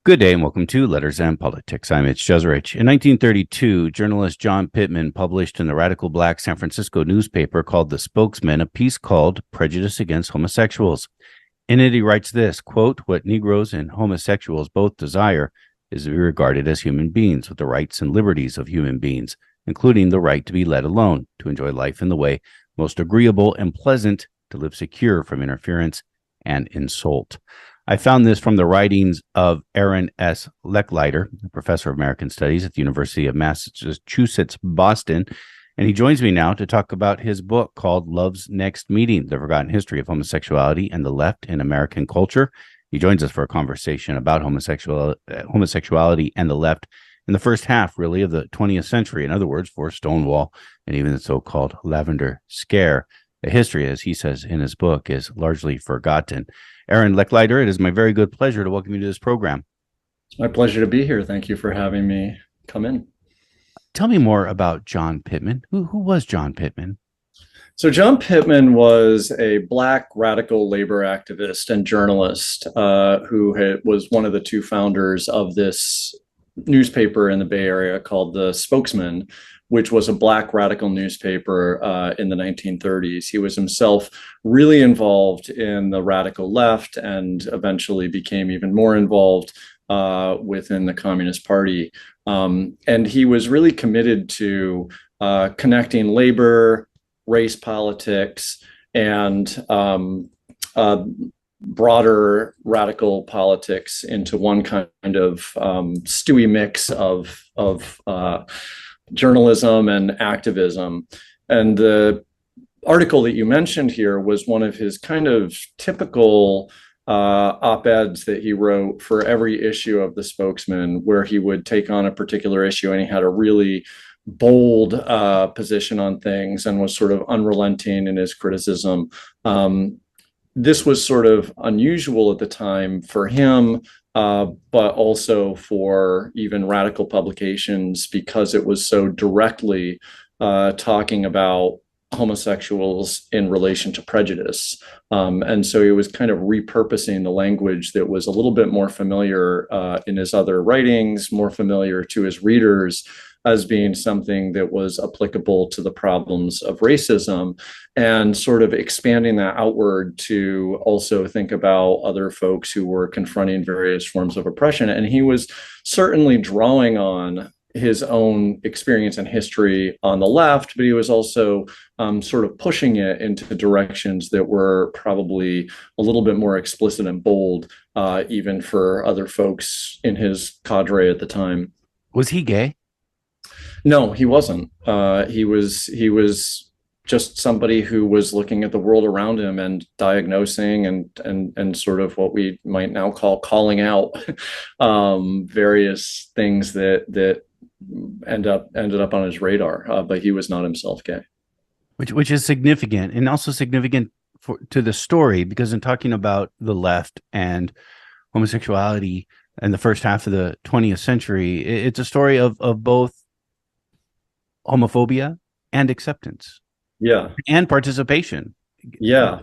Good day and welcome to Letters and Politics. I'm Mitch, Jeserich. In 1932, journalist John Pittman published in the radical black San Francisco newspaper called The Spokesman a piece called Prejudice Against Homosexuals. In it, he writes this, quote, "What Negroes and homosexuals both desire is to be regarded as human beings with the rights and liberties of human beings, including the right to be let alone, to enjoy life in the way most agreeable and pleasant, to live secure from interference and insult." I found this from the writings of Aaronlechlighter, a professor of American Studies at the University of Massachusetts, Boston. And he joins me now to talk about his book called Love's Next Meeting, The Forgotten History of Homosexuality and the Left in American Culture. He joins us for a conversation about homosexuality and the left in the first half, really, of the 20th century. In other words, for Stonewall and even the so-called Lavender Scare. The history, as he says in his book, is largely forgotten. Aaronlechlighter, it is my very good pleasure to welcome you to this program. It's my pleasure to be here. Thank you for having me come in. Tell me more about John Pittman. Who was John Pittman? So John Pittman was a Black radical labor activist and journalist who was one of the two founders of this newspaper in the Bay Area called The Spokesman, which was a Black radical newspaper in the 1930s. He was himself really involved in the radical left and eventually became even more involved within the Communist Party. And he was really committed to connecting labor, race politics, and broader radical politics into one kind of stewy mix of journalism and activism. And the article that you mentioned here was one of his kind of typical op-eds that he wrote for every issue of The Spokesman, where he would take on a particular issue and he had a really bold position on things and was sort of unrelenting in his criticism. This was sort of unusual at the time for him, but also for even radical publications, because it was so directly talking about homosexuals in relation to prejudice. And so he was kind of repurposing the language that was a little bit more familiar in his other writings, more familiar to his readers, as being something that was applicable to the problems of racism, and sort of expanding that outward to also think about other folks who were confronting various forms of oppression. And he was certainly drawing on his own experience and history on the left, but he was also sort of pushing it into directions that were probably a little bit more explicit and bold, even for other folks in his cadre at the time. Was he gay? No, he wasn't. He was just somebody who was looking at the world around him and diagnosing and sort of what we might now call calling out various things that ended up on his radar. But he was not himself gay. Which is significant, and also significant to the story, because in talking about the left and homosexuality in the first half of the 20th century, it's a story of both homophobia and acceptance. Yeah. And participation. Yeah.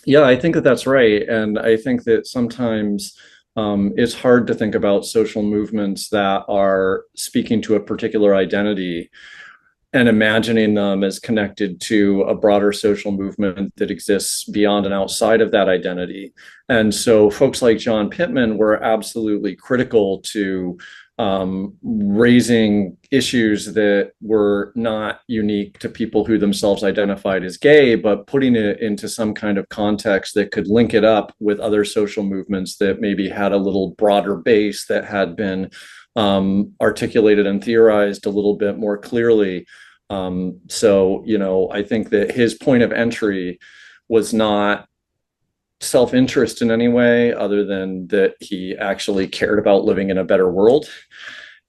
Yeah, I think that that's right. And I think that sometimes it's hard to think about social movements that are speaking to a particular identity and imagining them as connected to a broader social movement that exists beyond and outside of that identity. And so folks like John Pittman were absolutely critical to raising issues that were not unique to people who themselves identified as gay, but putting it into some kind of context that could link it up with other social movements that maybe had a little broader base, that had been articulated and theorized a little bit more clearly. So, you know, I think that his point of entry was not self-interest in any way, other than that he actually cared about living in a better world,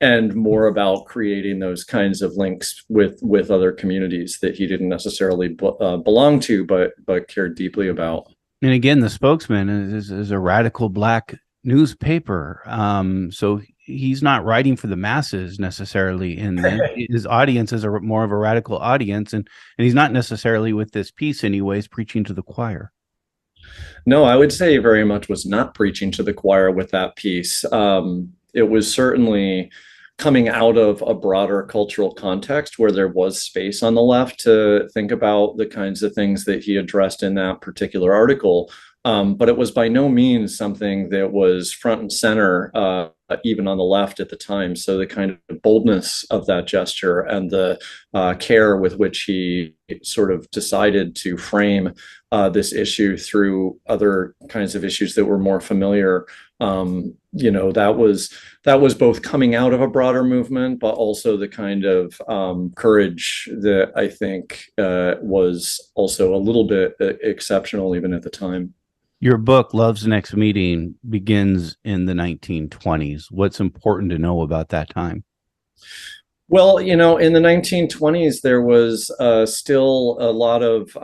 and more about creating those kinds of links with other communities that he didn't necessarily belong to, but cared deeply about. And again, The Spokesman is a radical black newspaper. So he's not writing for the masses necessarily. In his audience is more of a radical audience, and he's not necessarily with this piece anyways preaching to the choir. No, I would say very much was not preaching to the choir with that piece. It was certainly coming out of a broader cultural context where there was space on the left to think about the kinds of things that he addressed in that particular article. But it was by no means something that was front and center, even on the left at the time. So the kind of boldness of that gesture and the care with which he sort of decided to frame this issue through other kinds of issues that were more familiar, that was both coming out of a broader movement, but also the kind of courage that I think was also a little bit exceptional even at the time. Your book, Love's Next Meeting, begins in the 1920s. What's important to know about that time? Well, in the 1920s, there was still a lot of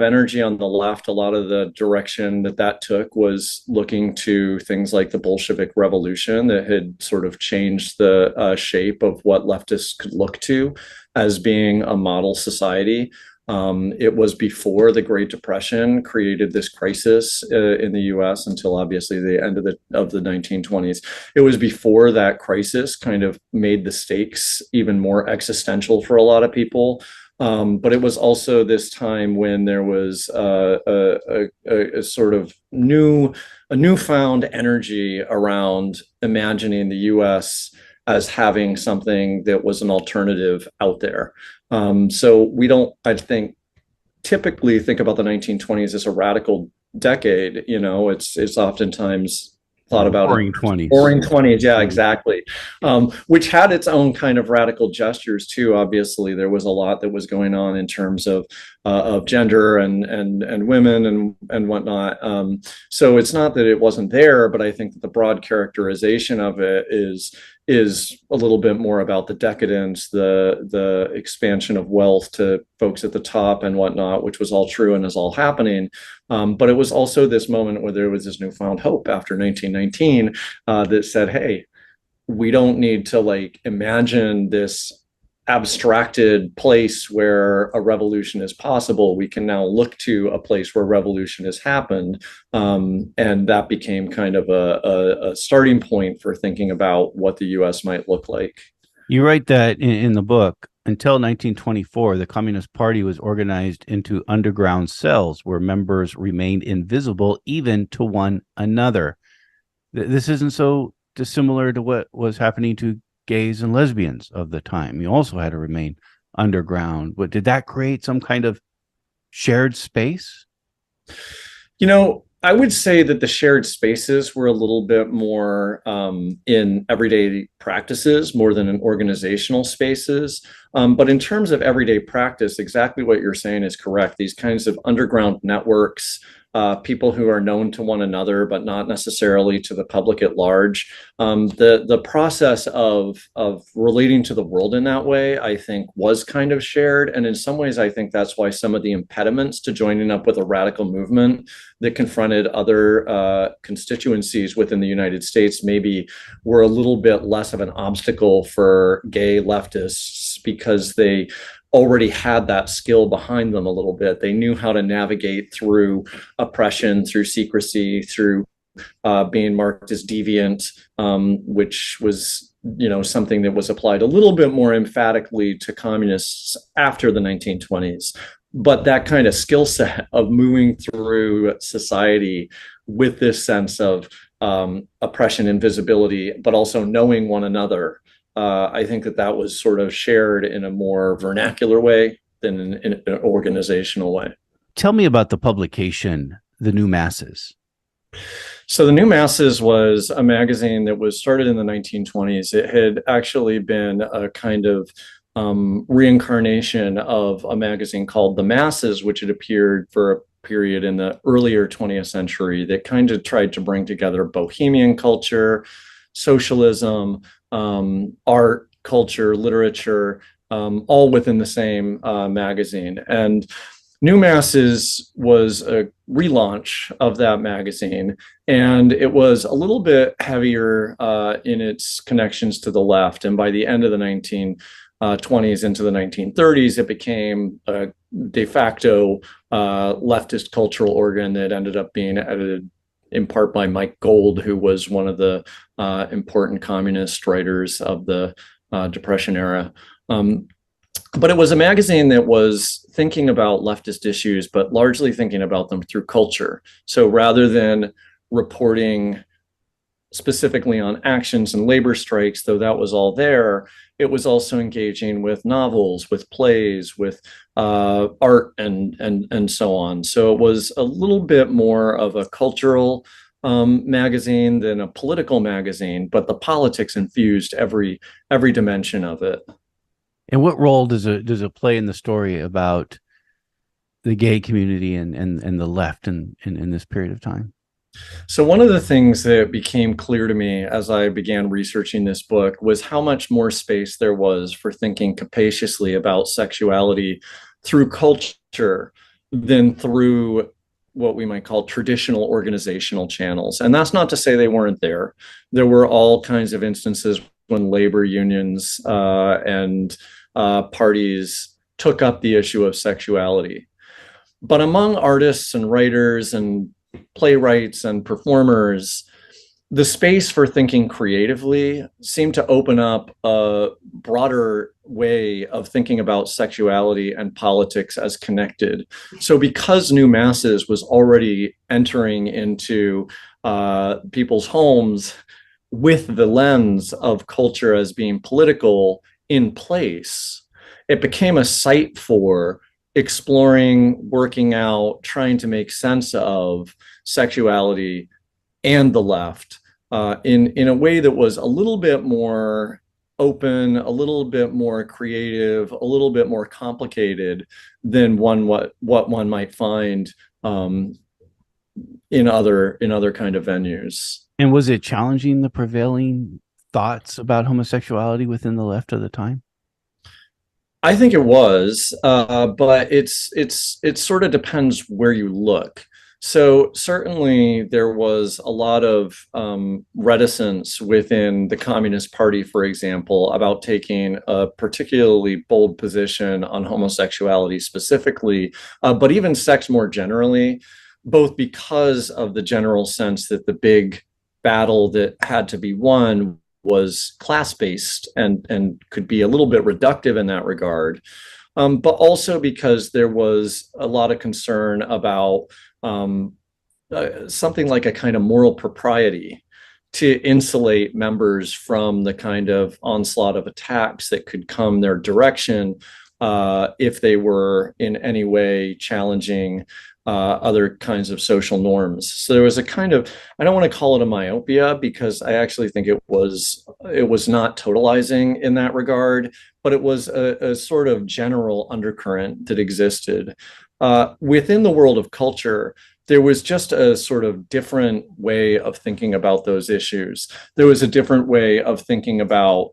energy on the left. A lot of the direction that took was looking to things like the Bolshevik Revolution that had sort of changed the shape of what leftists could look to as being a model society. It was before the Great Depression created this crisis in the U.S. until obviously the end of the 1920s. It was before that crisis kind of made the stakes even more existential for a lot of people. But it was also this time when there was a sort of newfound energy around imagining the U.S. as having something that was an alternative out there. So we don't, I think, typically think about the 1920s as a radical decade. It's oftentimes thought about Roaring 20s. Roaring 20s, yeah, exactly. Which had its own kind of radical gestures too. Obviously, there was a lot that was going on in terms of gender and women and whatnot. So it's not that it wasn't there, but I think that the broad characterization of it is a little bit more about the decadence, the expansion of wealth to folks at the top and whatnot, which was all true and is all happening. But it was also this moment where there was this newfound hope after 1919 that said, hey, we don't need to imagine this abstracted place where a revolution is possible. We can now look to a place where revolution has happened. And that became kind of a starting point for thinking about what the US might look like. You write that in the book. Until 1924, the Communist Party was organized into underground cells where members remained invisible even to one another. This isn't so dissimilar to what was happening to gays and lesbians of the time. You also had to remain underground. But did that create some kind of shared space? I would say that the shared spaces were a little bit more in everyday practices more than in organizational spaces. But in terms of everyday practice, exactly what you're saying is correct. These kinds of underground networks, people who are known to one another, but not necessarily to the public at large. The process of relating to the world in that way, I think, was kind of shared. And in some ways, I think that's why some of the impediments to joining up with a radical movement that confronted other constituencies within the United States maybe were a little bit less of an obstacle for gay leftists because they already had that skill behind them a little bit. They knew how to navigate through oppression, through secrecy, through being marked as deviant, which was, something that was applied a little bit more emphatically to communists after the 1920s. But that kind of skill set of moving through society with this sense of oppression and visibility, but also knowing one another, I think that was sort of shared in a more vernacular way than in an organizational way. Tell me about the publication, The New Masses. So The New Masses was a magazine that was started in the 1920s. It had actually been a kind of reincarnation of a magazine called The Masses, which had appeared for a period in the earlier 20th century that kind of tried to bring together bohemian culture, socialism, art, culture, literature, all within the same magazine. And New Masses was a relaunch of that magazine, and it was a little bit heavier in its connections to the left. And by the end of the 1920s into the 1930s, it became a de facto leftist cultural organ that ended up being edited in part by Mike Gold, who was one of the important communist writers of the Depression era. But it was a magazine that was thinking about leftist issues, but largely thinking about them through culture. So rather than reporting specifically on actions and labor strikes, though that was all there, it was also engaging with novels, with plays, with art, and so on. So it was a little bit more of a cultural magazine than a political magazine, but the politics infused every dimension of it. And what role does it play in the story about the gay community and the left in this period of time? So one of the things that became clear to me as I began researching this book was how much more space there was for thinking capaciously about sexuality through culture than through what we might call traditional organizational channels. And that's not to say they weren't there. There were all kinds of instances when labor unions and parties took up the issue of sexuality. But among artists and writers and playwrights and performers, the space for thinking creatively seemed to open up a broader way of thinking about sexuality and politics as connected. So because New Masses was already entering into people's homes with the lens of culture as being political in place, it became a site for exploring, working out, trying to make sense of sexuality and the left in a way that was a little bit more open, a little bit more creative, a little bit more complicated than what one might find in other kind of venues. And was it challenging the prevailing thoughts about homosexuality within the left of the time? I think it was, but it sort of depends where you look. So certainly there was a lot of reticence within the Communist Party, for example, about taking a particularly bold position on homosexuality specifically, but even sex more generally, both because of the general sense that the big battle that had to be won was class-based and could be a little bit reductive in that regard, but also because there was a lot of concern about something like a kind of moral propriety to insulate members from the kind of onslaught of attacks that could come their direction if they were in any way challenging other kinds of social norms. So there was a kind of, I don't want to call it a myopia because I actually think it was not totalizing in that regard, but it was a sort of general undercurrent that existed. Within the world of culture, there was just a sort of different way of thinking about those issues. There was a different way of thinking about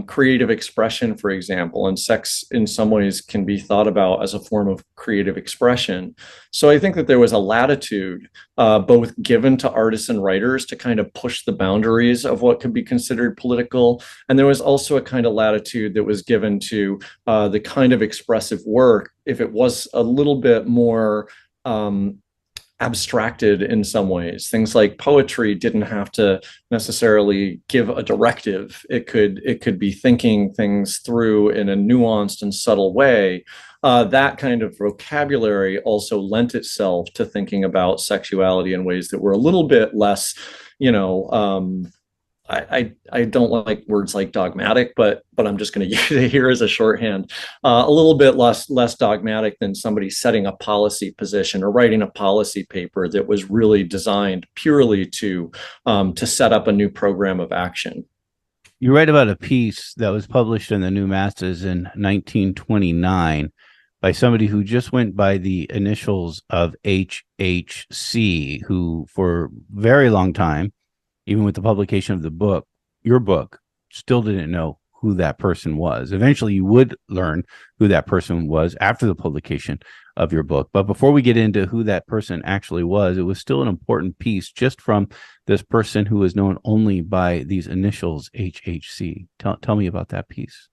creative expression, for example, and sex in some ways can be thought about as a form of creative expression. So I think that there was a latitude both given to artists and writers to kind of push the boundaries of what could be considered political. And there was also a kind of latitude that was given to the kind of expressive work, if it was a little bit more abstracted in some ways. Things like poetry didn't have to necessarily give a directive. It could be thinking things through in a nuanced and subtle way. That kind of vocabulary also lent itself to thinking about sexuality in ways that were a little bit less, I don't like words like dogmatic, but I'm just going to use it here as a shorthand. A little bit less dogmatic than somebody setting a policy position or writing a policy paper that was really designed purely to set up a new program of action. You write about a piece that was published in the New Masses in 1929 by somebody who just went by the initials of HHC, who for a very long time, even with the publication of the book, your book, still didn't know who that person was. Eventually, you would learn who that person was after the publication of your book. But before we get into who that person actually was, it was still an important piece just from this person who was known only by these initials, HHC. Tell me about that piece.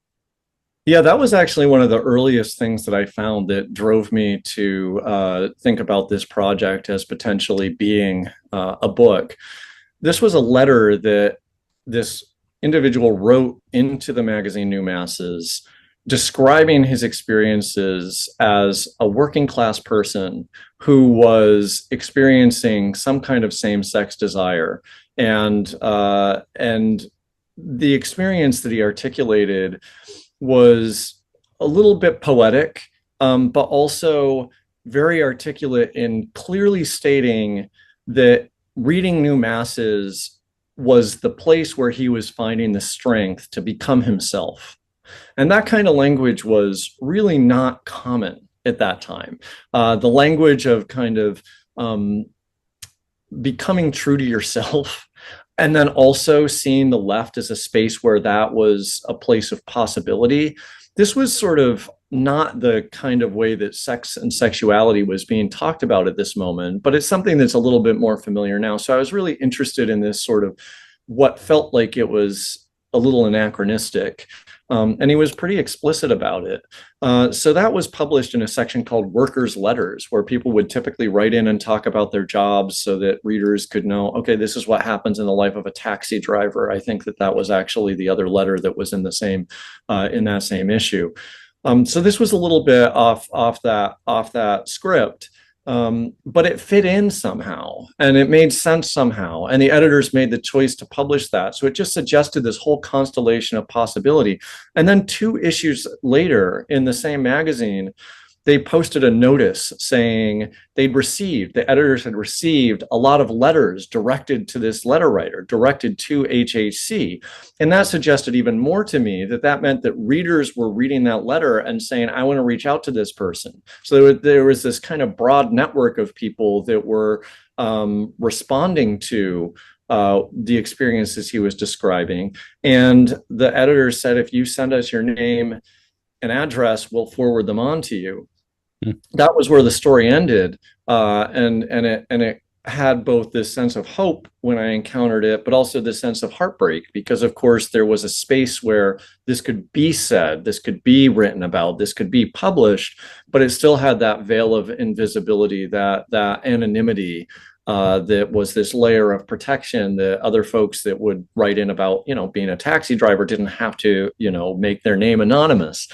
Yeah, that was actually one of the earliest things that I found that drove me to think about this project as potentially being a book. This was a letter that this individual wrote into the magazine New Masses, describing his experiences as a working class person who was experiencing some kind of same-sex desire, and the experience that he articulated was a little bit poetic, but also very articulate in clearly stating that reading New Masses was the place where he was finding the strength to become himself. And that kind of language was really not common at that time. The language of kind of becoming true to yourself, and then also seeing the left as a space where that was a place of possibility. This was sort of not the kind of way that sex and sexuality was being talked about at this moment, but it's something that's a little bit more familiar now. So I was really interested in this sort of what felt like it was a little anachronistic. And he was pretty explicit about it. So that was published in a section called Workers' Letters, where people would typically write in and talk about their jobs so that readers could know, okay, this is what happens in the life of a taxi driver. I think that that was actually the other letter that was in the same in that same issue. So this was a little bit off that script. But it fit in somehow, and it made sense somehow, and the editors made the choice to publish that. So it just suggested this whole constellation of possibility. And then 2 issues later in the same magazine, they posted a notice saying the editors had received a lot of letters directed to this letter writer, directed to HHC. And that suggested even more to me that that meant that readers were reading that letter and saying, I want to reach out to this person. So there was this kind of broad network of people that were responding to the experiences he was describing. And the editor said, if you send us your name and address, we'll forward them on to you. That was where the story ended, and it had both this sense of hope when I encountered it, but also this sense of heartbreak, because of course there was a space where this could be said, this could be written about, this could be published, but it still had that veil of invisibility, that anonymity, that was this layer of protection that other folks that would write in about, being a taxi driver didn't have to, make their name anonymous.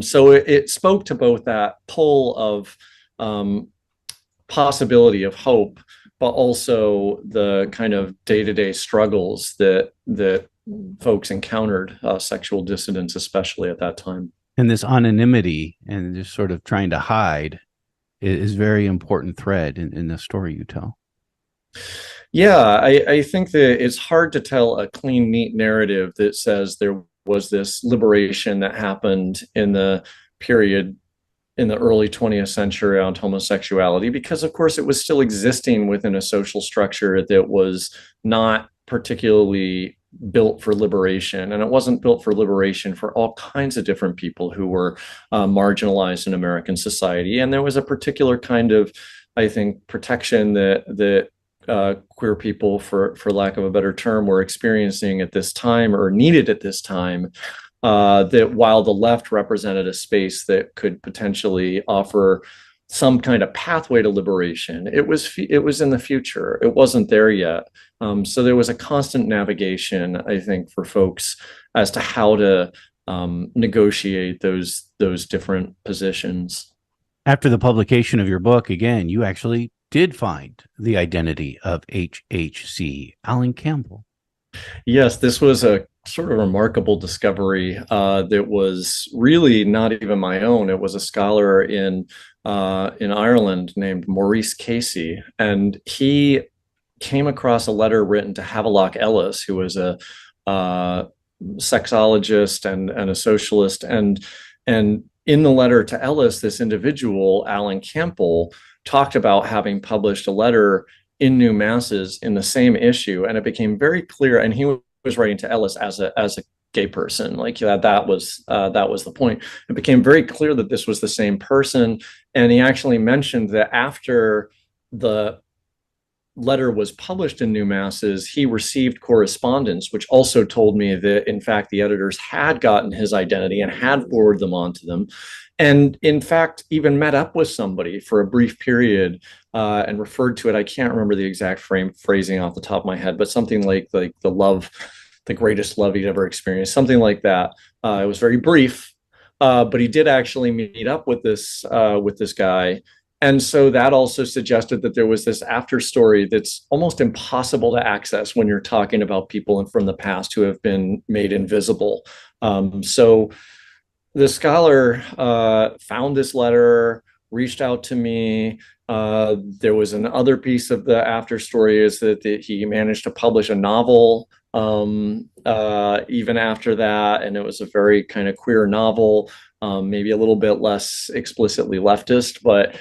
So it spoke to both that pull of possibility of hope, but also the kind of day-to-day struggles that folks encountered, sexual dissidents, especially at that time. And this anonymity and just sort of trying to hide is very important thread in the story you tell. Yeah, I think that it's hard to tell a clean, neat narrative that says there was this liberation that happened in the period in the early 20th century around homosexuality, because of course it was still existing within a social structure that was not particularly built for liberation. And it wasn't built for liberation for all kinds of different people who were marginalized in American society. And there was a particular kind of, I think, protection that queer people, for lack of a better term, were experiencing at this time, or needed at this time, that while the left represented a space that could potentially offer some kind of pathway to liberation, it was in the future. It wasn't there yet. So there was a constant navigation, I think, for folks as to how to negotiate those different positions. After the publication of your book, again, you actually did find the identity of HHC, Alan Campbell. Yes, this was a sort of remarkable discovery that was really not even my own. It was a scholar in Ireland named Maurice Casey, and he came across a letter written to Havelock Ellis, who was a sexologist and a socialist, and in the letter to Ellis, this individual, Alan Campbell, talked about having published a letter in New Masses in the same issue, and it became very clear. And he was writing to Ellis as a gay person, like that was the point. It became very clear that this was the same person, and he actually mentioned that after the letter was published in New Masses, he received correspondence, which also told me that, in fact, the editors had gotten his identity and had forwarded them on to them. And in fact, even met up with somebody for a brief period and referred to it. I can't remember the exact phrasing off the top of my head, but something like the love, the greatest love he'd ever experienced, something like that. It was very brief, but he did actually meet up with this guy. And so that also suggested that there was this after story that's almost impossible to access when you're talking about people from the past who have been made invisible. So the scholar found this letter, reached out to me. There was another piece of the after story is that he managed to publish a novel even after that, and it was a very kind of queer novel, maybe a little bit less explicitly leftist, but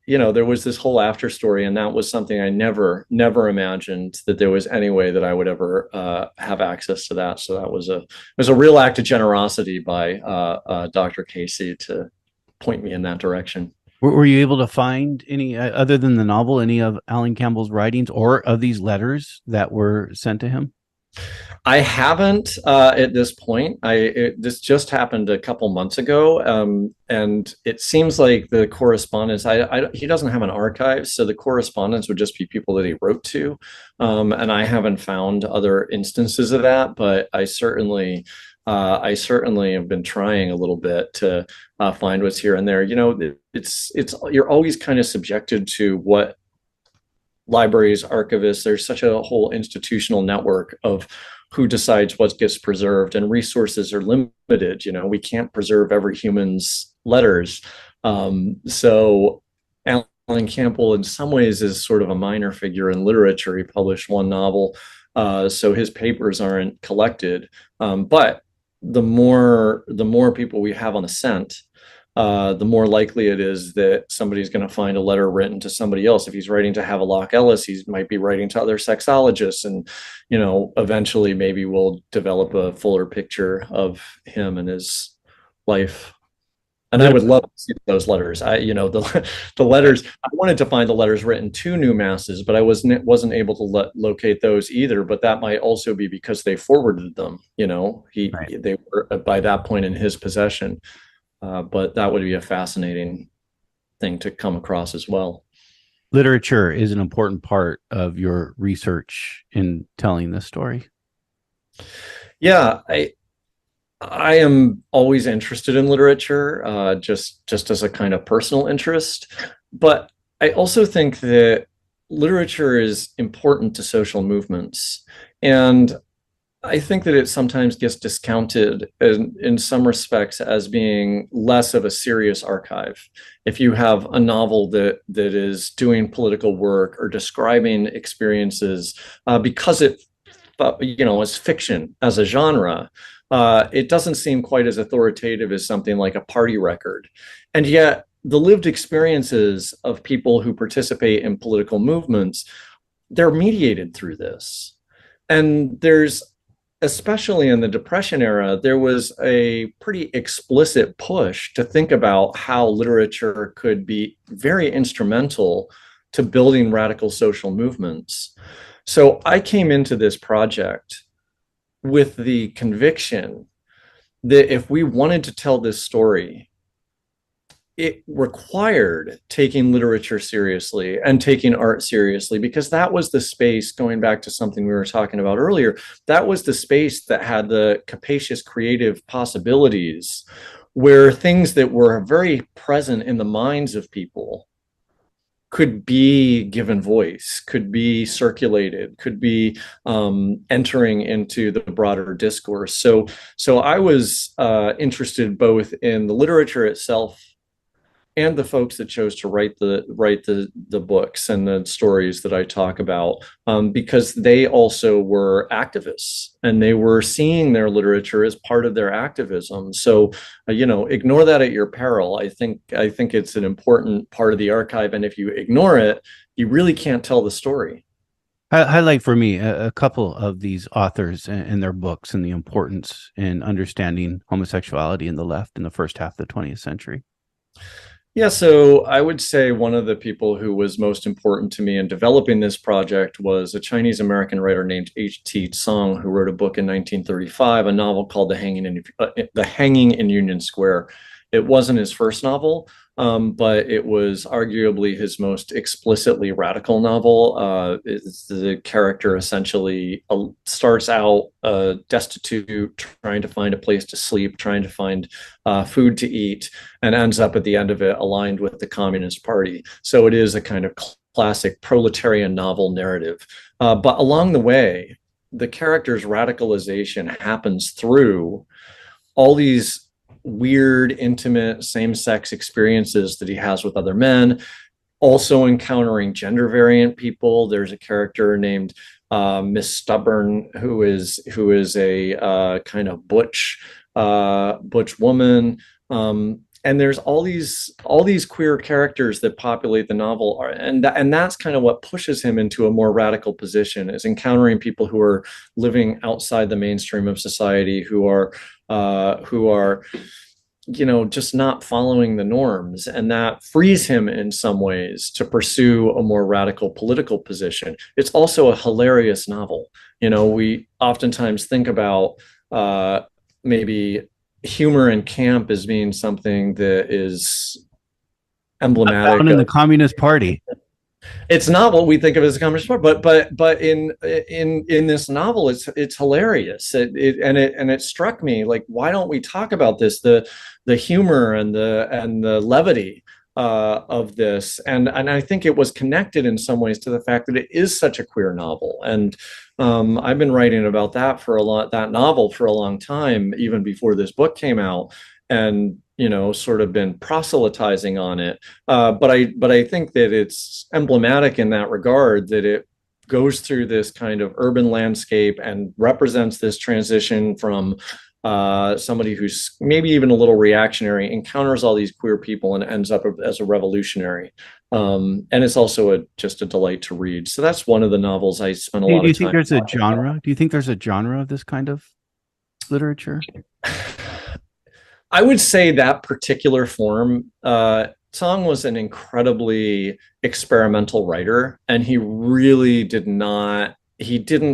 there was this whole after story, and that was something I never imagined that there was any way that I would ever have access to that. So it was a real act of generosity by Dr. Casey to point me in that direction. Were you able to find any, other than the novel, any of Alan Campbell's writings or of these letters that were sent to him? I haven't at this point. This just happened a couple months ago, and it seems like the correspondence. He doesn't have an archive, so the correspondence would just be people that he wrote to, and I haven't found other instances of that. But I certainly have been trying a little bit to find what's here and there. It's you're always kind of subjected to what libraries, archivists. There's such a whole institutional network of who decides what gets preserved, and resources are limited. We can't preserve every human's letters. So Alan Campbell in some ways is sort of a minor figure in literature. He published one novel, so his papers aren't collected. But the more people we have on the scent, the more likely it is that somebody's going to find a letter written to somebody else. If he's writing to Havelock Ellis, he might be writing to other sexologists, and eventually maybe we'll develop a fuller picture of him and his life. And I would love to see those letters. The letters. I wanted to find the letters written to New Masses, but I wasn't able to locate those either. But that might also be because they forwarded them. Right. They were by that point in his possession. But that would be a fascinating thing to come across as well. Literature is an important part of your research in telling this story. Yeah, I am always interested in literature, just as a kind of personal interest. But I also think that literature is important to social movements. And I think that it sometimes gets discounted in some respects as being less of a serious archive. If you have a novel that is doing political work or describing experiences, because it is fiction as a genre, it doesn't seem quite as authoritative as something like a party record. And yet the lived experiences of people who participate in political movements, they're mediated through this. And especially in the Depression era, there was a pretty explicit push to think about how literature could be very instrumental to building radical social movements. So I came into this project with the conviction that if we wanted to tell this story, it required taking literature seriously and taking art seriously, because that was the space, going back to something we were talking about earlier, that was the space that had the capacious creative possibilities, where things that were very present in the minds of people could be given voice, could be circulated, could be entering into the broader discourse. So I was interested both in the literature itself and the folks that chose to write the books and the stories that I talk about, because they also were activists and they were seeing their literature as part of their activism. So, ignore that at your peril. I think it's an important part of the archive, and if you ignore it, you really can't tell the story. Highlight for me a couple of these authors and their books and the importance in understanding homosexuality in the left in the first half of the 20th century. Yeah, so I would say one of the people who was most important to me in developing this project was a Chinese American writer named H.T. Tsang, who wrote a book in 1935, a novel called The Hanging in Union Square. It wasn't his first novel, but it was arguably his most explicitly radical novel. The character essentially starts out destitute, trying to find a place to sleep, trying to find food to eat, and ends up at the end of it aligned with the Communist Party. So it is a kind of classic proletarian novel narrative. But along the way, the character's radicalization happens through all these weird, intimate, same-sex experiences that he has with other men, also encountering gender variant people. There's a character named Miss Stubborn who is a kind of butch woman. And there's all these queer characters that populate the novel, and that's kind of what pushes him into a more radical position, is encountering people who are living outside the mainstream of society, who are just not following the norms, and that frees him in some ways to pursue a more radical political position. It's also a hilarious novel. We oftentimes think about maybe humor and camp as being something that is emblematic Found in the of. Communist Party. It's not what we think of as a Communist Party, but in this novel, it's hilarious. It struck me like, why don't we talk about this, the humor and the levity of this, and I think it was connected in some ways to the fact that it is such a queer novel, and I've been writing about that novel for a long time, even before this book came out, and sort of been proselytizing on it. But I think that it's emblematic in that regard, that it goes through this kind of urban landscape and represents this transition from somebody who's maybe even a little reactionary, encounters all these queer people and ends up as a revolutionary. And it's also just a delight to read. So that's one of the novels I spent a lot of time. Do you think there's a genre? Do you think there's a genre of this kind of literature? I would say that particular form, Tsang was an incredibly experimental writer, and he really didn't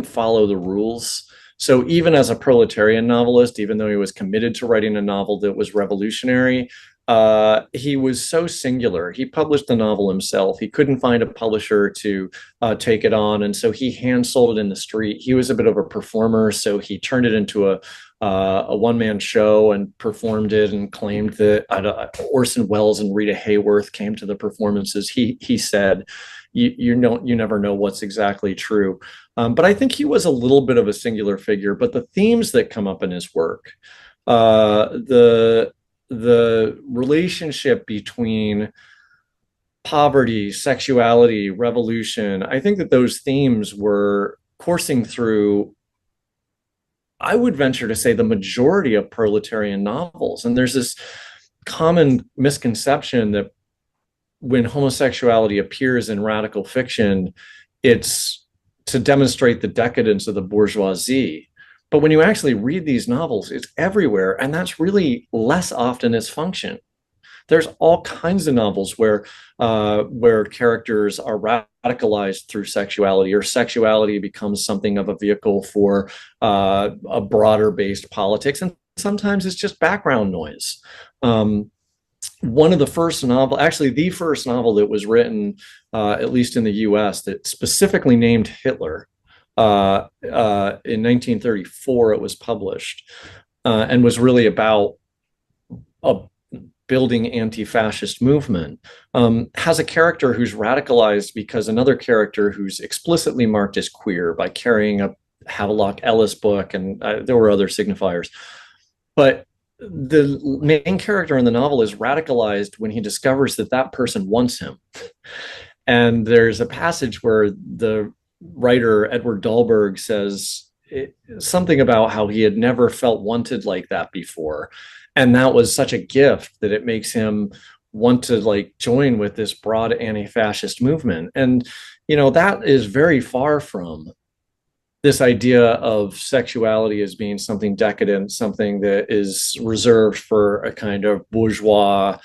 follow the rules. So even as a proletarian novelist, even though he was committed to writing a novel that was revolutionary, he was so singular. He published the novel himself. He couldn't find a publisher to take it on, and so he hand sold it in the street. He was a bit of a performer, so he turned it into a one-man show and performed it, and claimed that Orson Welles and Rita Hayworth came to the performances. He said, you never know what's exactly true. But I think he was a little bit of a singular figure. But the themes that come up in his work, the relationship between poverty, sexuality, revolution, I think that those themes were coursing through, I would venture to say, the majority of proletarian novels. And there's this common misconception that when homosexuality appears in radical fiction, it's to demonstrate the decadence of the bourgeoisie. But when you actually read these novels, it's everywhere, and that's really less often its function. There's all kinds of novels where characters are radicalized through sexuality, or sexuality becomes something of a vehicle for a broader based politics, and sometimes it's just background noise. One of the first novel, actually the first novel that was written, at least in the US, that specifically named Hitler, in 1934 it was published, and was really about a building anti-fascist movement, has a character who's radicalized because another character who's explicitly marked as queer by carrying a Havelock Ellis book, and there were other signifiers. But the main character in the novel is radicalized when he discovers that that person wants him. And there's a passage where the writer Edward Dahlberg says something about how he had never felt wanted like that before, and that was such a gift that it makes him want to join with this broad anti-fascist movement. And that is very far from this idea of sexuality as being something decadent, something that is reserved for a kind of bourgeois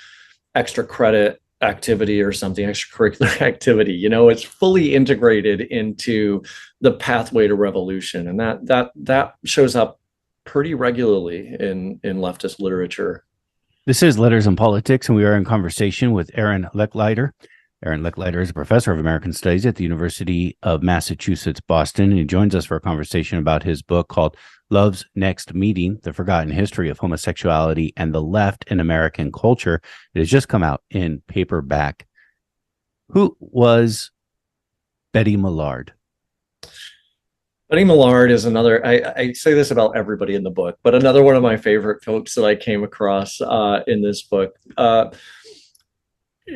extra credit activity or something, extracurricular activity. You know, it's fully integrated into the pathway to revolution, and that shows up pretty regularly in leftist literature. This is Letters and Politics, and we are in conversation with Aaronlechlighter. Aaronlechlighter is a professor of American Studies at the University of Massachusetts, Boston, and he joins us for a conversation about his book called Love's Next Meeting, The Forgotten History of Homosexuality and the Left in American Culture. It has just come out in paperback. Who was Betty Millard? Betty Millard is another, I say this about everybody in the book, but another one of my favorite folks that I came across in this book.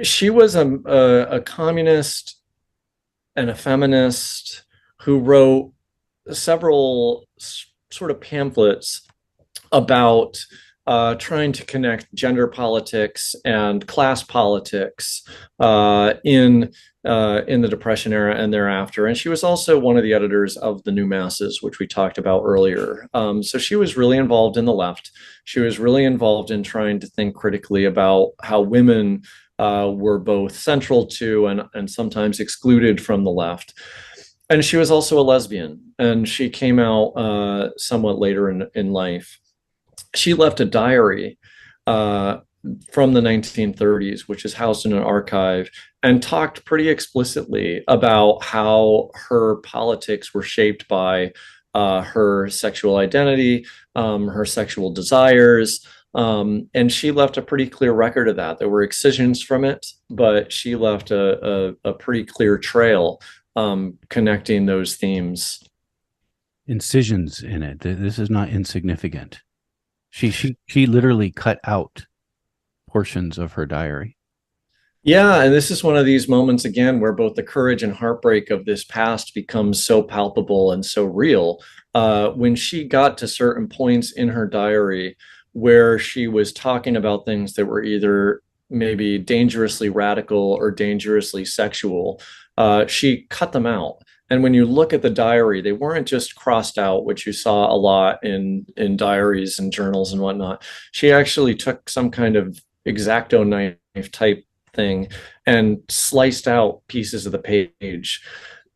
She was a communist and a feminist who wrote several sort of pamphlets about trying to connect gender politics and class politics in the Depression era and thereafter. And she was also one of the editors of the New Masses, which we talked about earlier. So she was really involved in the left. She was really involved in trying to think critically about how women were both central to and sometimes excluded from the left. And she was also a lesbian, and she came out somewhat later in life. She left a diary from the 1930s, which is housed in an archive, and talked pretty explicitly about how her politics were shaped by her sexual identity, her sexual desires. And she left a pretty clear record of that. There were excisions from it, but she left a pretty clear trail connecting those themes. Incisions in it. This is not insignificant. She literally cut out portions of her diary. Yeah, and this is one of these moments again where both the courage and heartbreak of this past becomes so palpable and so real. When she got to certain points in her diary where she was talking about things that were either maybe dangerously radical or dangerously sexual, she cut them out. And when you look at the diary, they weren't just crossed out, which you saw a lot in diaries and journals and whatnot. She actually took some kind of X-Acto knife type thing and sliced out pieces of the page.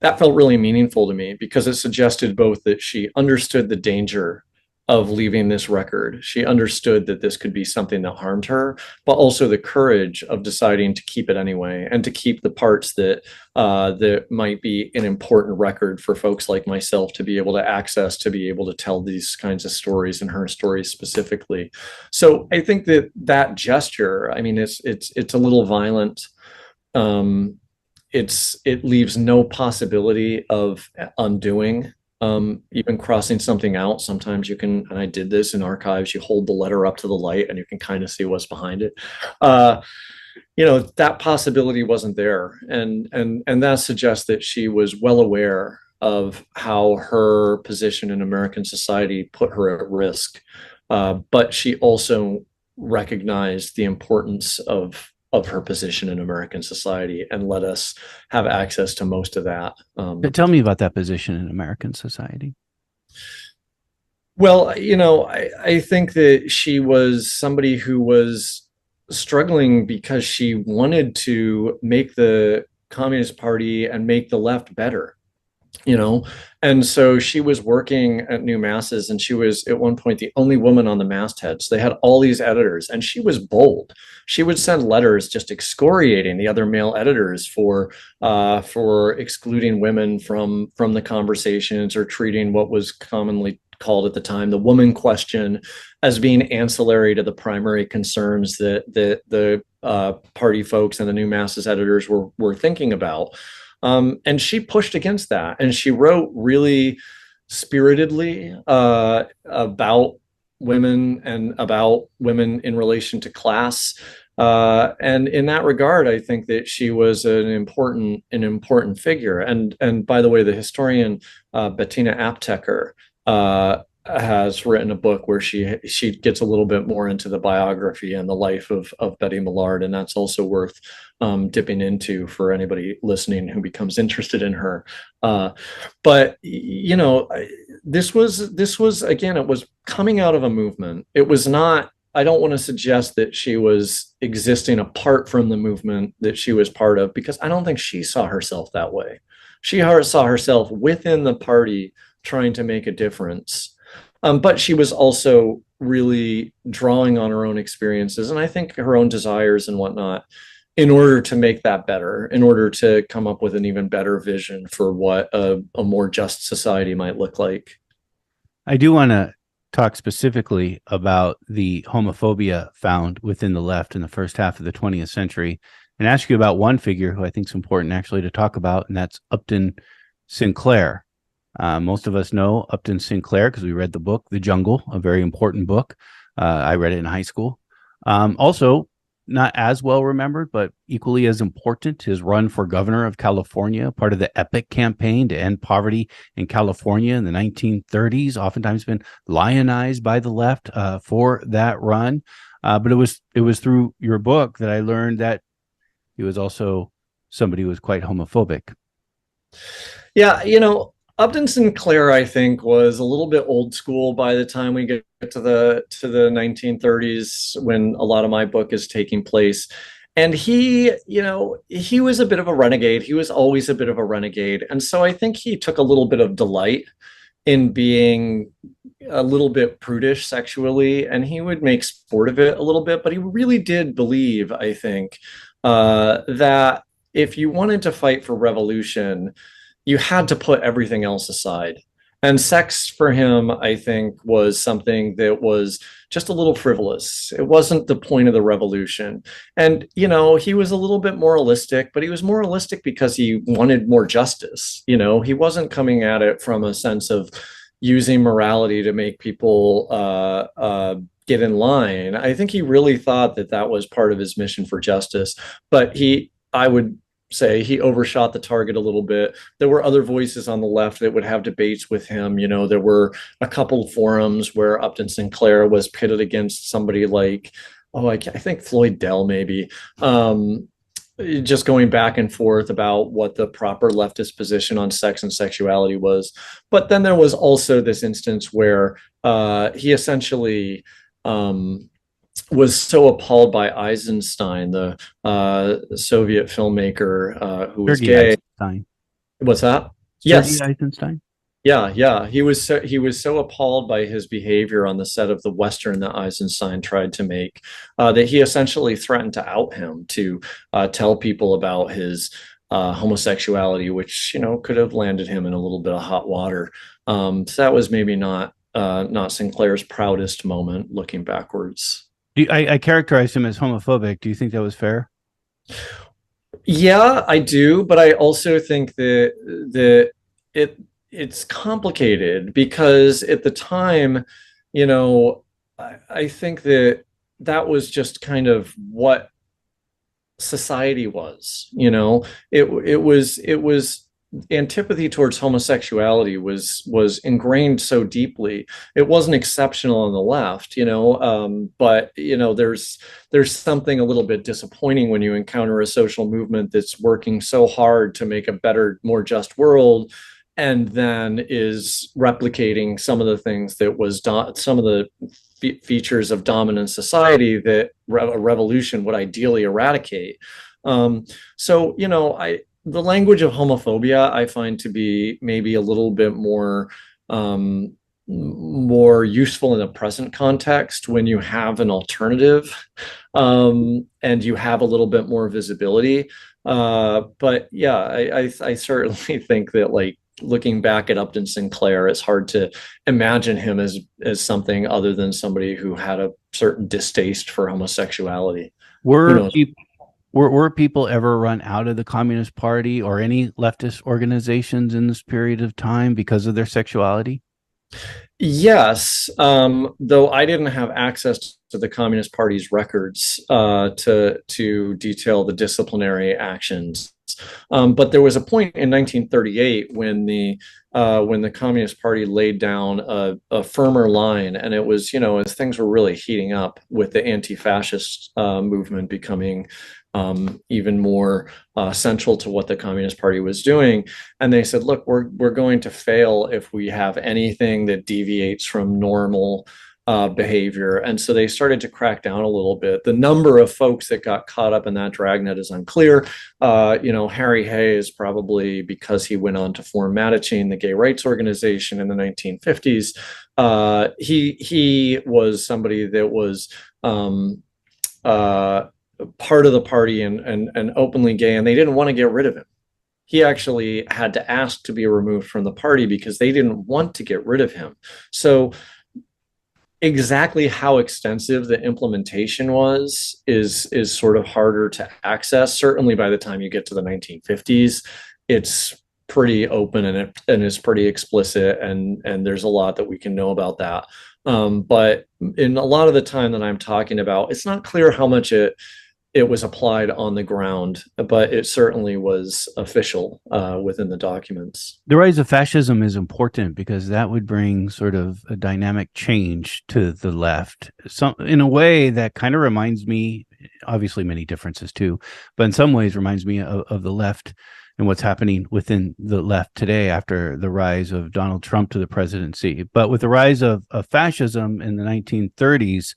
That felt really meaningful to me because it suggested both that she understood the danger of leaving this record. She understood that this could be something that harmed her, but also the courage of deciding to keep it anyway and to keep the parts that that might be an important record for folks like myself to be able to access, to be able to tell these kinds of stories and her stories specifically. So I think that that gesture, I mean, it's a little violent. It leaves no possibility of undoing. Even crossing something out, sometimes you can, and I did this in archives, you hold the letter up to the light and you can kind of see what's behind it. That possibility wasn't there. And that suggests that she was well aware of how her position in American society put her at risk. But she also recognized the importance of her position in American society and let us have access to most of that. Tell me about that position in American society. Well, I think that she was somebody who was struggling because she wanted to make the Communist Party and make the left better. And so she was working at New Masses, and she was at one point the only woman on the mastheads. They had all these editors, and she was bold. She would send letters just excoriating the other male editors for excluding women from the conversations, or treating what was commonly called at the time the woman question as being ancillary to the primary concerns that the party folks and the New Masses editors were thinking about. And she pushed against that, and she wrote really spiritedly about women and about women in relation to class. And in that regard, I think that she was an important figure. And by the way, the historian Bettina Apteker has written a book where she gets a little bit more into the biography and the life of Betty Millard, and that's also worth dipping into for anybody listening who becomes interested in her. But this was again, it was coming out of a movement. It was not I don't want to suggest that she was existing apart from the movement that she was part of, because I don't think she saw herself that way. She saw herself within the party trying to make a difference. But she was also really drawing on her own experiences, and I think her own desires and whatnot, in order to make that better, in order to come up with an even better vision for what a more just society might look like. I do want to talk specifically about the homophobia found within the left in the first half of the 20th century and ask you about one figure who I think is important actually to talk about, and that's Upton Sinclair. Most of us know Upton Sinclair because we read the book, The Jungle, a very important book. I read it in high school. Also, not as well remembered, but equally as important, his run for governor of California, part of the EPIC campaign to end poverty in California in the 1930s, oftentimes been lionized by the left for that run. But it was through your book that I learned that he was also somebody who was quite homophobic. Yeah, Upton Sinclair, I think, was a little bit old school by the time we get to the 1930s, when a lot of my book is taking place. And he was a bit of a renegade. He was always a bit of a renegade. And so I think he took a little bit of delight in being a little bit prudish sexually, and he would make sport of it a little bit. But he really did believe, I think, that if you wanted to fight for revolution, you had to put everything else aside. And sex for him, I think, was something that was just a little frivolous. It wasn't the point of the revolution. And, he was a little bit moralistic, but he was moralistic because he wanted more justice. He wasn't coming at it from a sense of using morality to make people get in line. I think he really thought that that was part of his mission for justice. But I would say he overshot the target a little bit. There were other voices on the left that would have debates with him. There were a couple of forums where Upton Sinclair was pitted against somebody like, I think Floyd Dell, maybe, just going back and forth about what the proper leftist position on sex and sexuality was. But then there was also this instance where he essentially was so appalled by Eisenstein, the Soviet filmmaker who was gay. Eisenstein. What's that? Yes, Eisenstein. Yeah. He was so appalled by his behavior on the set of the Western that Eisenstein tried to make that he essentially threatened to out him, to tell people about his homosexuality, which could have landed him in a little bit of hot water. So that was maybe not Sinclair's proudest moment looking backwards. I characterized him as homophobic. Do you think that was fair? Yeah, I do, but I also think that it's complicated because at the time, I think that was just kind of what society was. It was antipathy towards homosexuality was ingrained so deeply. It wasn't exceptional on the left, but there's something a little bit disappointing when you encounter a social movement that's working so hard to make a better, more just world, and then is replicating some of the things that was some of the features of dominant society that a revolution would ideally eradicate. The language of homophobia I find to be maybe a little bit more useful in the present context when you have an alternative and you have a little bit more visibility. But yeah, I certainly think that, looking back at Upton Sinclair, it's hard to imagine him as something other than somebody who had a certain distaste for homosexuality. Were people ever run out of the Communist Party or any leftist organizations in this period of time because of their sexuality? Yes, though I didn't have access to the Communist Party's records to detail the disciplinary actions. But there was a point in 1938 when the Communist Party laid down a firmer line, and it was, as things were really heating up with the anti-fascist movement becoming even more central to what the Communist Party was doing. And they said, look, we're going to fail if we have anything that deviates from normal behavior. And so they started to crack down a little bit. The number of folks that got caught up in that dragnet is unclear. Harry Hayes, probably because he went on to form Mattachine, the gay rights organization in the 1950s. He was somebody that was part of the party and openly gay, and they didn't want to get rid of him. He actually had to ask to be removed from the party because they didn't want to get rid of him. So exactly how extensive the implementation was is sort of harder to access. Certainly by the time you get to the 1950s, it's pretty open and it's pretty explicit, and there's a lot that we can know about that. But in a lot of the time that I'm talking about, it's not clear how much it was applied on the ground, but it certainly was official within the documents. The rise of fascism is important because that would bring sort of a dynamic change to the left. So, in a way that kind of reminds me, obviously many differences too, but in some ways reminds me of the left and what's happening within the left today after the rise of Donald Trump to the presidency. But with the rise of fascism in the 1930s,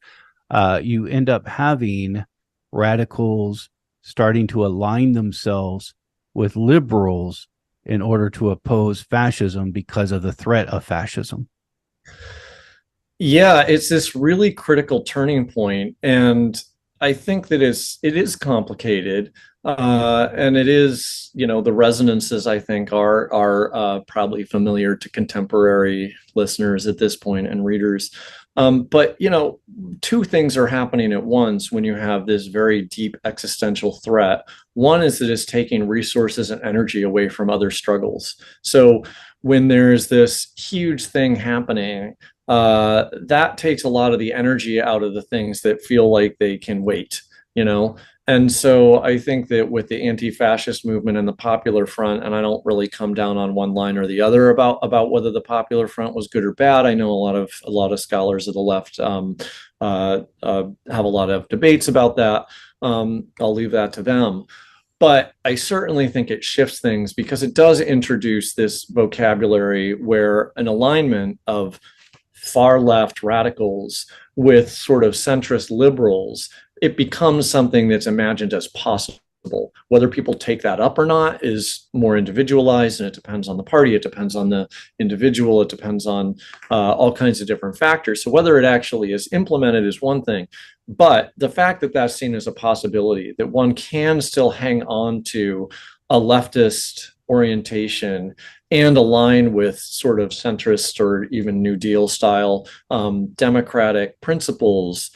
you end up having radicals starting to align themselves with liberals in order to oppose fascism because of the threat of fascism. Yeah, it's this really critical turning point, and I think that it is complicated, and it is, the resonances I think are probably familiar to contemporary listeners at this point and readers. But two things are happening at once when you have this very deep existential threat. One is that it's taking resources and energy away from other struggles. So when there's this huge thing happening, that takes a lot of the energy out of the things that feel like they can wait, And so I think that with the anti-fascist movement and the Popular Front, and I don't really come down on one line or the other about whether the Popular Front was good or bad. I know a lot of scholars of the left have a lot of debates about that. I'll leave that to them. But I certainly think it shifts things because it does introduce this vocabulary where an alignment of far left radicals with sort of centrist liberals, it becomes something that's imagined as possible. Whether people take that up or not is more individualized, and it depends on the party, it depends on the individual, it depends on all kinds of different factors. So whether it actually is implemented is one thing, but the fact that that's seen as a possibility, that one can still hang on to a leftist orientation and align with sort of centrist or even New Deal style democratic principles,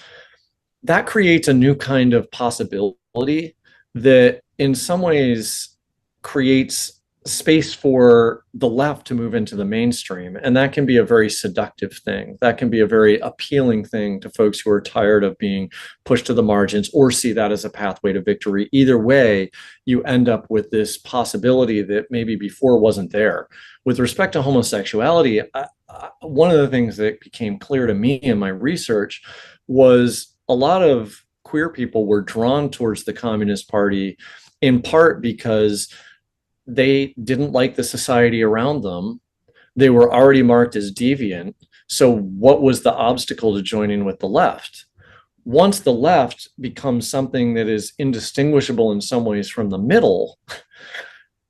that creates a new kind of possibility that in some ways creates space for the left to move into the mainstream. And that can be a very seductive thing. That can be a very appealing thing to folks who are tired of being pushed to the margins or see that as a pathway to victory. Either way, you end up with this possibility that maybe before wasn't there. With respect to homosexuality, one of the things that became clear to me in my research was a lot of queer people were drawn towards the Communist Party in part because they didn't like the society around them. They were already marked as deviant. So what was the obstacle to joining with the left? Once the left becomes something that is indistinguishable in some ways from the middle,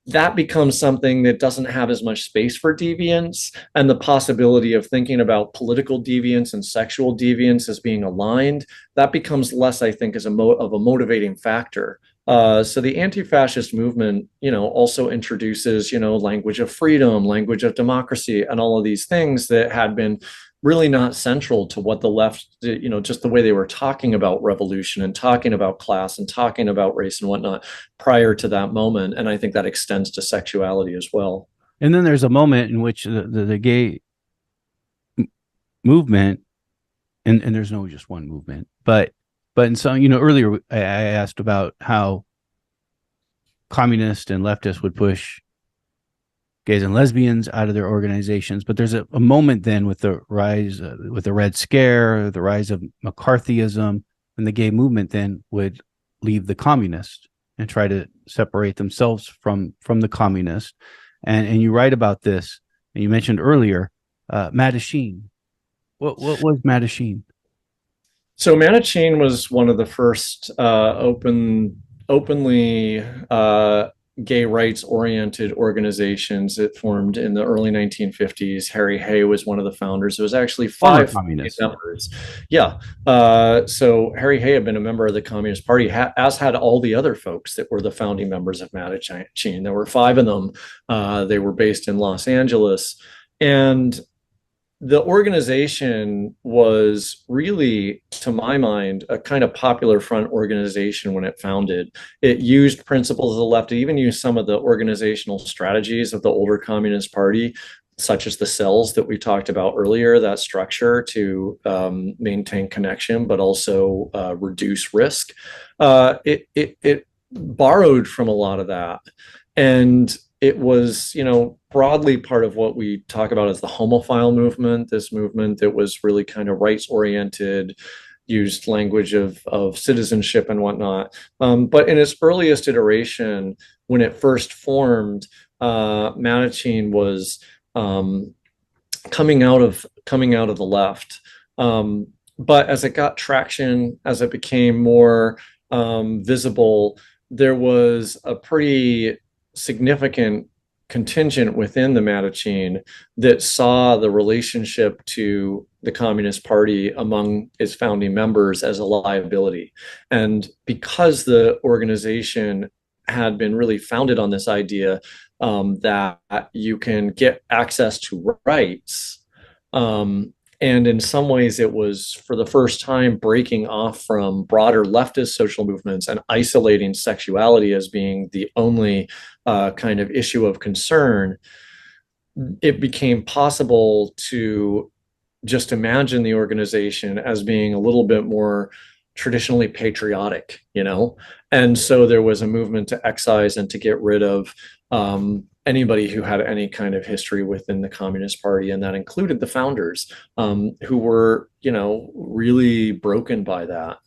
that becomes something that doesn't have as much space for deviance, and the possibility of thinking about political deviance and sexual deviance as being aligned, that becomes less, I think, as of a motivating factor. So the anti-fascist movement, also introduces, language of freedom, language of democracy, and all of these things that had been really not central to what the left, just the way they were talking about revolution and talking about class and talking about race and whatnot prior to that moment. And I think that extends to sexuality as well. And then there's a moment in which the gay movement, and there's no just one movement, but in some, earlier I asked about how communists and leftists would push gays and lesbians out of their organizations. But there's a moment then with the rise, with the Red Scare, the rise of McCarthyism, and the gay movement then would leave the communists and try to separate themselves from the communists. And you write about this, and you mentioned earlier, Mattachine. What was Mattachine? So Manichaean was one of the first openly gay rights oriented organizations. It formed in the early 1950s. Harry Hay was one of the founders. There was actually Former five communist. members. Yeah. So Harry Hay had been a member of the Communist Party, as had all the other folks that were the founding members of Manichaean. There were five of them. They were based in Los Angeles. And the organization was really, to my mind, a kind of popular front organization when it founded. It used principles of the left. It even used some of the organizational strategies of the older Communist Party, such as the cells that we talked about earlier, that structure to maintain connection, but also reduce risk. It borrowed from a lot of that. And it was, broadly part of what we talk about as the homophile movement, this movement that was really kind of rights oriented, used language of citizenship and whatnot. But in its earliest iteration, when it first formed, Manichaean was coming out of the left. But as it got traction, as it became more visible, there was a pretty significant contingent within the Manichaean that saw the relationship to the Communist Party among its founding members as a liability. And because the organization had been really founded on this idea that you can get access to rights, and in some ways, it was for the first time breaking off from broader leftist social movements and isolating sexuality as being the only kind of issue of concern. It became possible to just imagine the organization as being a little bit more traditionally patriotic, And so there was a movement to excise and to get rid of anybody who had any kind of history within the Communist Party, and that included the founders, who were, really broken by that.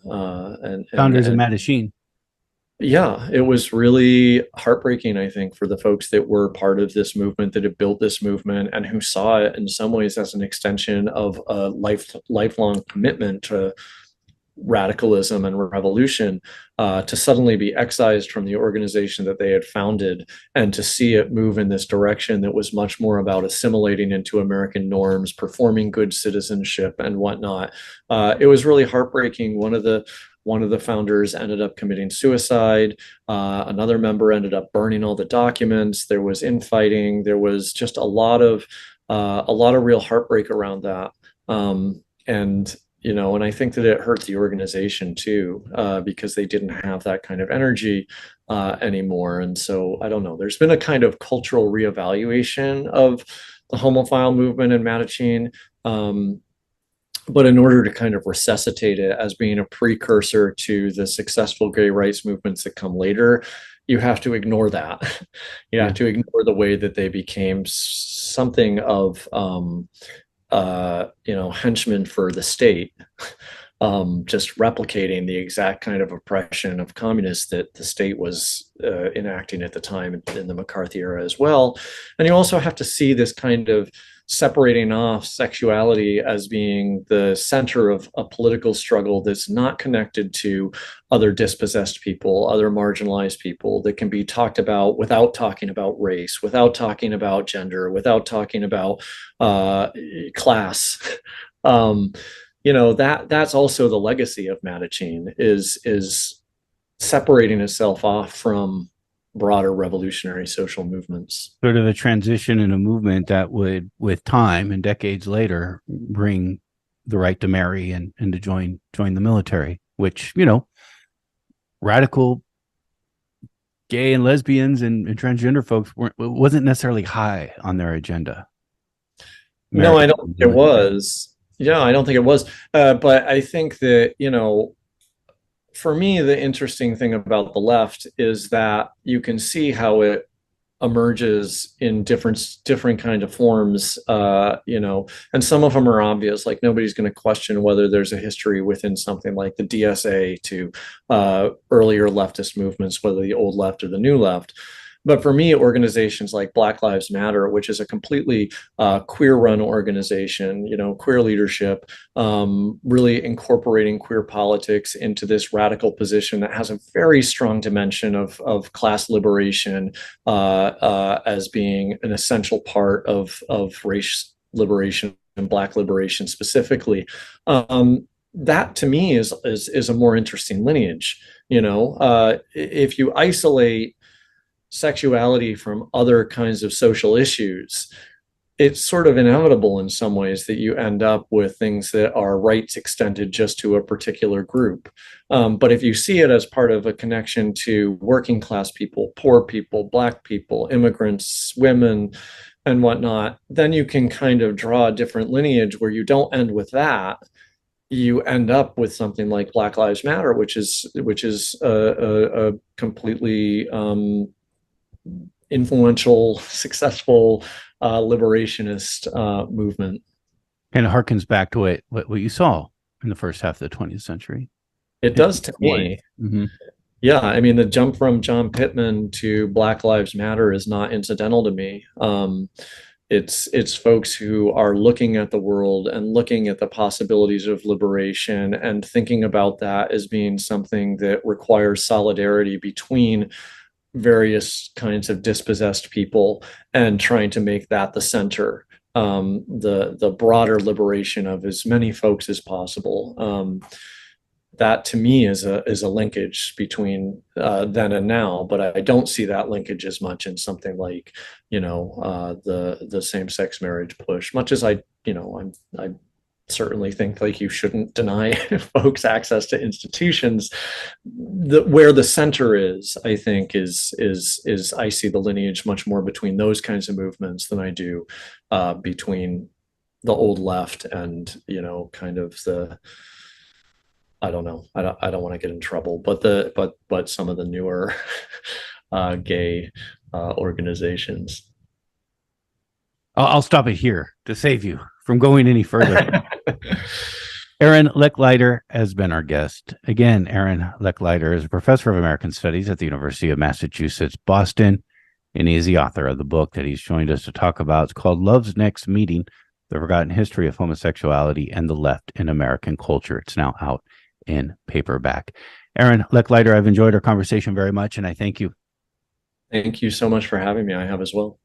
Founders of Mattachine. Yeah, it was really heartbreaking, I think, for the folks that were part of this movement, that had built this movement, and who saw it in some ways as an extension of a lifelong commitment to radicalism and revolution, to suddenly be excised from the organization that they had founded, and to see it move in this direction that was much more about assimilating into American norms, performing good citizenship and whatnot. It was really heartbreaking. One of the founders ended up committing suicide. Another member ended up burning all the documents. There was infighting. There was just a lot of real heartbreak around that. And I think that it hurt the organization too, because they didn't have that kind of energy anymore. And so I don't know, there's been a kind of cultural reevaluation of the homophile movement in Manichaean. But in order to kind of resuscitate it as being a precursor to the successful gay rights movements that come later, you have to ignore that. You have to ignore the way that they became something of henchmen for the state, just replicating the exact kind of oppression of communists that the state was enacting at the time in the McCarthy era as well. And you also have to see this kind of separating off sexuality as being the center of a political struggle that's not connected to other dispossessed people, other marginalized people, that can be talked about without talking about race, without talking about gender, without talking about class. That's also the legacy of Manichaean, is separating itself off from broader revolutionary social movements. Sort of a transition in a movement that would, with time and decades later, bring the right to marry and to join the military, which, radical gay and lesbians and transgender folks wasn't necessarily high on their agenda. No, I don't think it was. Yeah, I don't think it was. But I think that, for me, the interesting thing about the left is that you can see how it emerges in different kind of forms, and some of them are obvious. Like, nobody's going to question whether there's a history within something like the DSA to earlier leftist movements, whether the old left or the new left. But for me, organizations like Black Lives Matter, which is a completely queer-run organization, queer leadership, really incorporating queer politics into this radical position that has a very strong dimension of class liberation as being an essential part of race liberation and Black liberation specifically. That to me is a more interesting lineage. If you isolate sexuality from other kinds of social issues, it's sort of inevitable in some ways that you end up with things that are rights extended just to a particular group. But if you see it as part of a connection to working class people, poor people, Black people, immigrants, women, and whatnot, then you can kind of draw a different lineage where you don't end with that. You end up with something like Black Lives Matter, which is a completely influential, successful liberationist movement. And it harkens back to what you saw in the first half of the 20th century. It does to me. Mm-hmm. Yeah, I mean, the jump from John Pittman to Black Lives Matter is not incidental to me. It's folks who are looking at the world and looking at the possibilities of liberation and thinking about that as being something that requires solidarity between various kinds of dispossessed people and trying to make that the center, the broader liberation of as many folks as possible. That to me is a linkage between then and now, but I don't see that linkage as much in something like the same-sex marriage push. Much as I certainly think like you shouldn't deny folks access to institutions. Where the center is, I think, is I see the lineage much more between those kinds of movements than I do between the old left and kind of the. I don't know. I don't want to get in trouble, but some of the newer gay organizations. I'll stop it here to save you from going any further. Aaronlechlighter has been our guest. Again, Aaronlechlighter is a professor of American Studies at the University of Massachusetts, Boston, and he is the author of the book that he's joined us to talk about. It's called Love's Next Meeting, The Forgotten History of Homosexuality and the Left in American Culture. It's now out in paperback. Aaronlechlighter, I've enjoyed our conversation very much, and I thank you. Thank you so much for having me. I have as well.